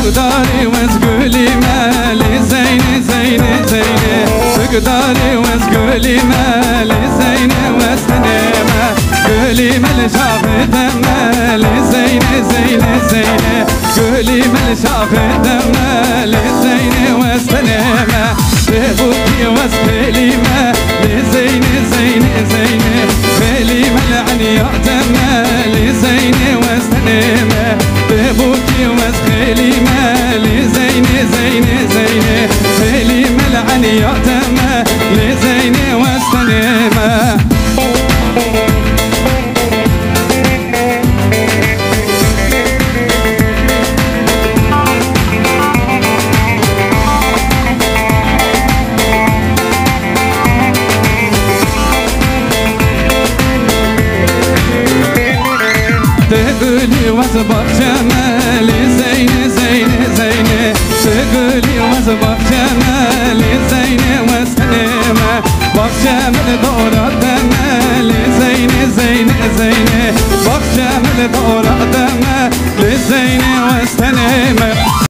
تقدري وتقولي مالي زيني زيني زيني، تقدري وتقولي مالي زيني وسلامة، قولي مال شاف مالي زيني زيني زيني، قولي مال شاف مالي زيني وسلامة، بابوكي وسهلي مالي زيني زيني زيني، خالي مال عنيات مالي زيني وسلامة، بابوكي وسهلي مالي زيني زيني زيني، خالي مال عنيات مالي زيني وسلامة. تقولي وصبر جمالي زيني زيني زيني، تقولي وصبر جمالي زيني وسلامة، بخجمل دورة مالي زيني زيني زيني، بخجمل دورة مالي زيني وسلامة.